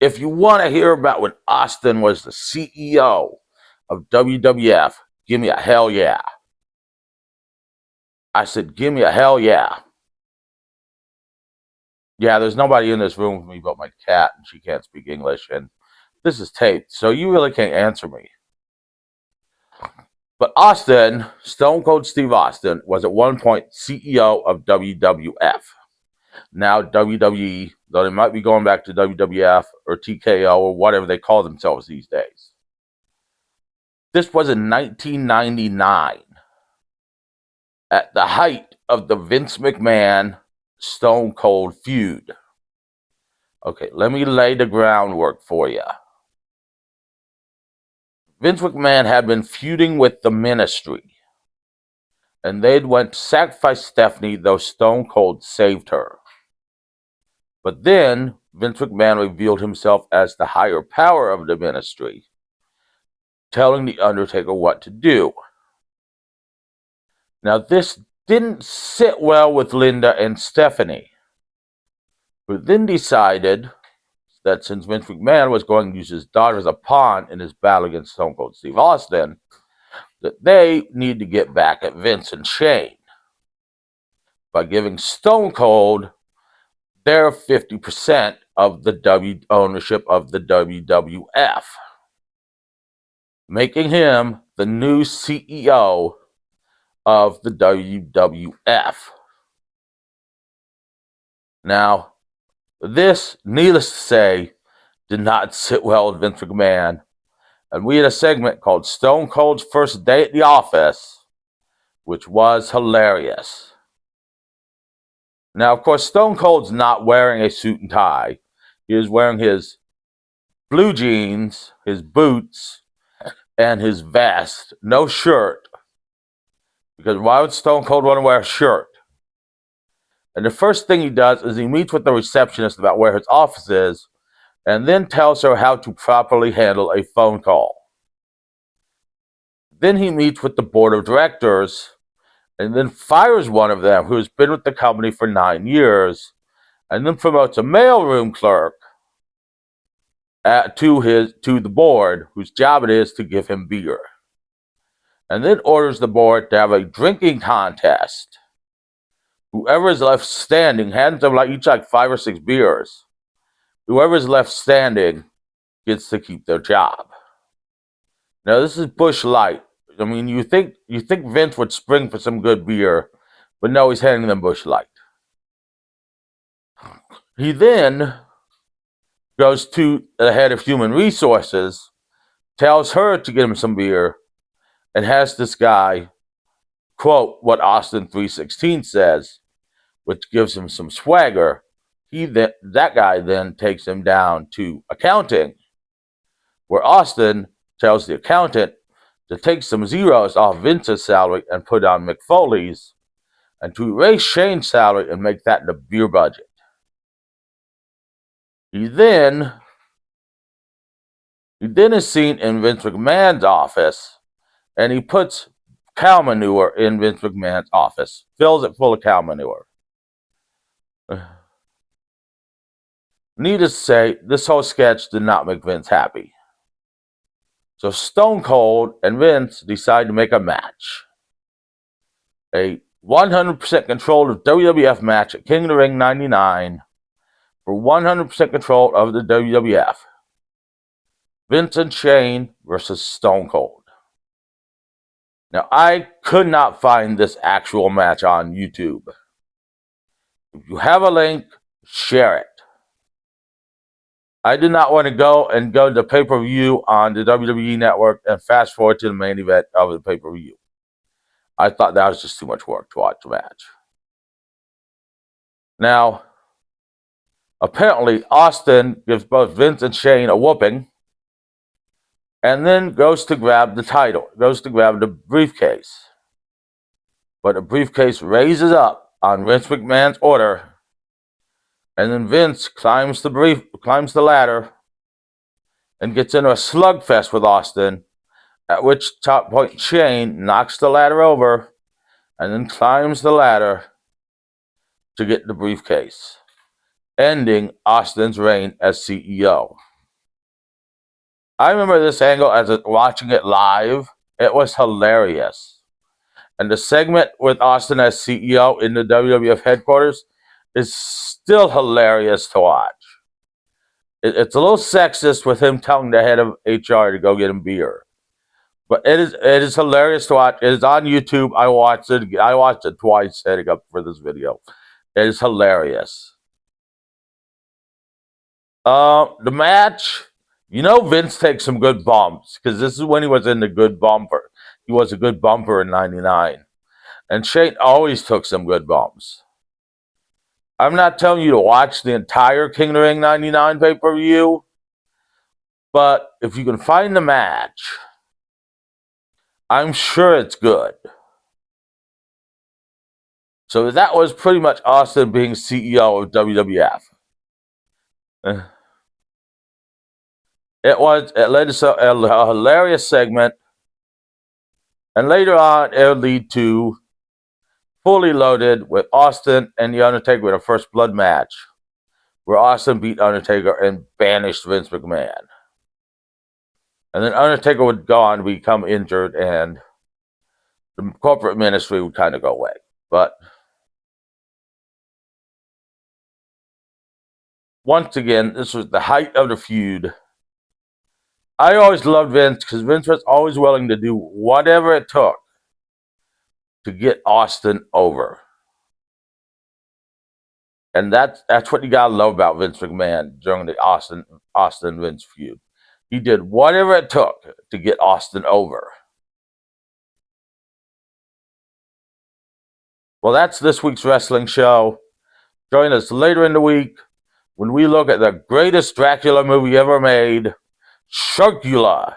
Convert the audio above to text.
if you want to hear about when Austin was the CEO of WWF, give me a hell yeah. I said, give me a hell yeah. Yeah, there's nobody in this room with me but my cat, and she can't speak English, and this is taped, so you really can't answer me. But Austin, Stone Cold Steve Austin, was at one point CEO of WWF. Now WWE, though they might be going back to WWF or TKO or whatever they call themselves these days. This was in 1999, at the height of the Vince McMahon Stone Cold feud. Okay, let me lay the groundwork for you. Vince McMahon had been feuding with the Ministry, and they'd went to sacrifice Stephanie, though Stone Cold saved her. But then Vince McMahon revealed himself as the higher power of the Ministry, telling The Undertaker what to do. Now, this didn't sit well with Linda and Stephanie, who then decided that since Vince McMahon was going to use his daughter as a pawn in his battle against Stone Cold Steve Austin, that they need to get back at Vince and Shane by giving Stone Cold their 50% of the ownership of the WWF, making him the new CEO of the WWF. Now, this, needless to say, did not sit well with Vince McMahon, and we had a segment called Stone Cold's First Day at the Office, which was hilarious. Now, of course, Stone Cold's not wearing a suit and tie. He is wearing his blue jeans, his boots, and his vest. No shirt. Because why would Stone Cold want to wear a shirt? And the first thing he does is he meets with the receptionist about where his office is, and then tells her how to properly handle a phone call. Then he meets with the board of directors, and then fires one of them who has been with the company for 9 years, and then promotes a mailroom clerk to the board, whose job it is to give him beer. And then orders the board to have a drinking contest. Whoever is left standing hands them each 5 or 6 beers. Whoever is left standing gets to keep their job. Now, this is Busch Light. I mean, you think Vince would spring for some good beer, but no, he's handing them Busch Light. He then goes to the head of human resources, tells her to get him some beer, and has this guy quote what Austin 3:16 says, which gives him some swagger. That guy then takes him down to accounting, where Austin tells the accountant to take some zeros off Vince's salary and put on Mick Foley's, and to erase Shane's salary and make that the beer budget. He then is seen in Vince McMahon's office, and he puts cow manure in Vince McMahon's office, fills it full of cow manure. Needless to say, this whole sketch did not make Vince happy. So Stone Cold and Vince decide to make a match. A 100% control of WWF match at King of the Ring 99 for 100% control of the WWF. Vince and Shane versus Stone Cold. Now, I could not find this actual match on YouTube. If you have a link, share it. I did not want to go to the pay-per-view on the WWE Network and fast forward to the main event of the pay-per-view. I thought that was just too much work to watch the match. Now, apparently, Austin gives both Vince and Shane a whooping, and then goes to grab the title, goes to grab the briefcase. But the briefcase raises up on Vince McMahon's order, and then Vince climbs the ladder and gets into a slugfest with Austin, at which top point Shane knocks the ladder over and then climbs the ladder to get the briefcase, ending Austin's reign as CEO. I remember this angle as watching it live. It was hilarious. And the segment with Austin as CEO in the WWF headquarters is still hilarious to watch. It's a little sexist with him telling the head of HR to go get him beer. But it is hilarious to watch. It is on YouTube. I watched it twice heading up for this video. It is hilarious. The match, Vince takes some good bumps because this is when he was in the good bumper. He was a good bumper in '99. And Shane always took some good bumps. I'm not telling you to watch the entire King of the Ring 99 pay-per-view, but if you can find the match, I'm sure it's good. So that was pretty much Austin being CEO of WWF. It led to a hilarious segment, and later on it would lead to Fully Loaded with Austin and The Undertaker with a First Blood match, where Austin beat Undertaker and banished Vince McMahon. And then Undertaker would go on to become injured, and the corporate ministry would kind of go away. But once again, this was the height of the feud. I always loved Vince because Vince was always willing to do whatever it took to get Austin over. And that's what you gotta love about Vince McMahon during the Austin Vince feud. He did whatever it took to get Austin over. Well, that's this week's wrestling show. Join us later in the week when we look at the greatest Dracula movie ever made, Sharkula.